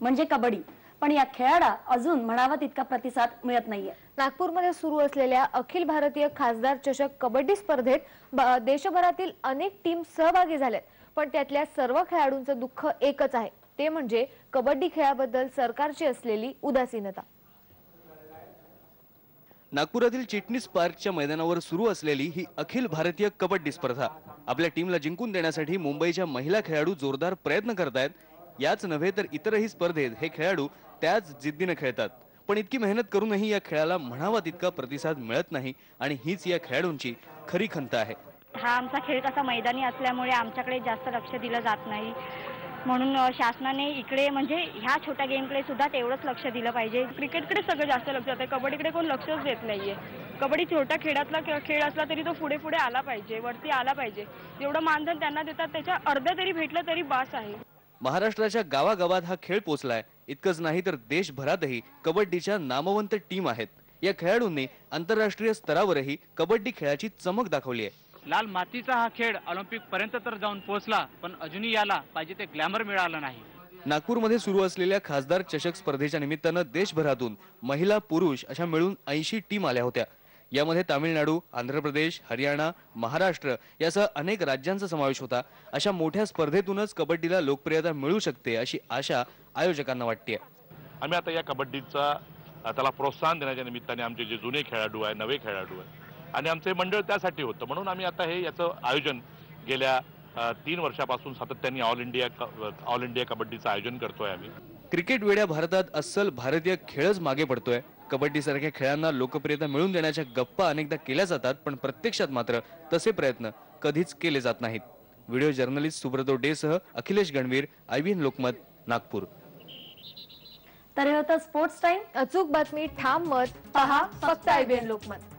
म्हणजे कबड्डी, पण या खेळाला अजून म्हणावा तितका प्रतिसाद मिळत नाहीये। नागपूरमध्ये सुरू असलेल्या अखिल भारतीय खासदार चषक कबड्डी स्पर्धेत देशभरातील अनेक टीम सहभागी झालेत, पण त्यातल्या सर्व खेळाडूंचं दुःख एकच आहे, ते म्हणजे कबड्डी खेळाबद्दल सरकारची असलेली उदासीनता। नागपुरातील चिटणीस पार्कच्या मैदानावर सुरू असलेली ही अखिल भारतीय कबड्डी स्पर्धा आपल्या टीमला जिंकून देण्यासाठी मुंबईच्या महिला खेळाडू जोरदार प्रयत्न करतायत। याच नव्हे तर इतरही स्पर्धेत हे खेळाडू त्याच जिद्दीने खेळतात, पण इतकी मेहनत करूनही या खेळाला म्हणावा तितका प्रतिसाद मिळत नाही आणि हीच या खेळाडूंची खरी खंत आहे। हा आमचा खेळ कसा मैदानी असल्यामुळे आमच्याकडे जास्त लक्ष दिलं जात नाही, म्हणून शासनाने इकडे म्हणजे ह्या छोट्या गेमकडे सुद्धा तेवढंच लक्ष दिलं पाहिजे। क्रिकेटकडे सगळं जास्त लक्ष जाते, कबड्डीकडे कोण लक्षच देत नाहीये। कबड्डी छोट्या खेळातला खेळ असला तरी तो पुढे पुढे आला पाहिजे, वरती आला पाहिजे। जेवढं मानधन त्यांना देतात त्याच्या अर्ध्या तरी भेटलं तरी बास आहे। महाराष्ट्राच्या गावागावात हा खेळ पोचलाय। इतकंच नाही तर देशभरातही कबड्डीच्या नामवंत टीम आहेत। या खेळाडूंनी आंतरराष्ट्रीय स्तरावरही कबड्डी खेळाची चमक दाखवली आहे। लाल मातीचा हा खेळ ऑलिम्पिक पर्यंत तर जाऊन पोहोचला, पण अजूनही याला पाहिजे ते ग्लॅमर मिळालं नाही। नागपूरमध्ये सुरू असलेल्या खासदार चषक स्पर्धेच्या निमित्तानं देशभरातून महिला पुरुष अशा मिळून 80 टीम आल्या होत्या। यामध्ये तामिळनाडू, आंध्र प्रदेश, हरियाणा, महाराष्ट्र यासह अनेक राज्यांचा समावेश होता। अशा मोठ्या स्पर्धेतूनच कबड्डीला लोकप्रियता मिळू शकते अशी आशा आयोजकांना वाटते। आम्ही आता या कबड्डीचा त्याला प्रोत्साहन देण्याच्या निमित्ताने आमचे जे जुने खेळाडू आहे, नवे खेळाडू आहे आणि आमचे मंडळ त्यासाठी होतं, म्हणून आम्ही आता हे याचं आयोजन गेल्या 3 वर्षापासून सातत्याने ऑल इंडिया कबड्डीचं आयोजन करतोय आम्ही। क्रिकेट वेड्या भारतात अस्सल भारतीय खेळच मागे पडतोय। कबड्डी सारख्या खेळांना लोकप्रियता मिळवून देण्याच्या गप्पा अनेकदा केल्या जातात, पण प्रत्यक्षात मात्र तसे प्रयत्न कधीच केले जात नाहीत। व्हिडिओ जर्नलिस्ट सुब्रतो डे सह अखिलेश गणवीर, IBN लोकमत, नागपूर। तर हे होतं स्पोर्ट्स टाइम। अचूक बातमी, ठाम मत, पहा फक्त IBN लोकमत।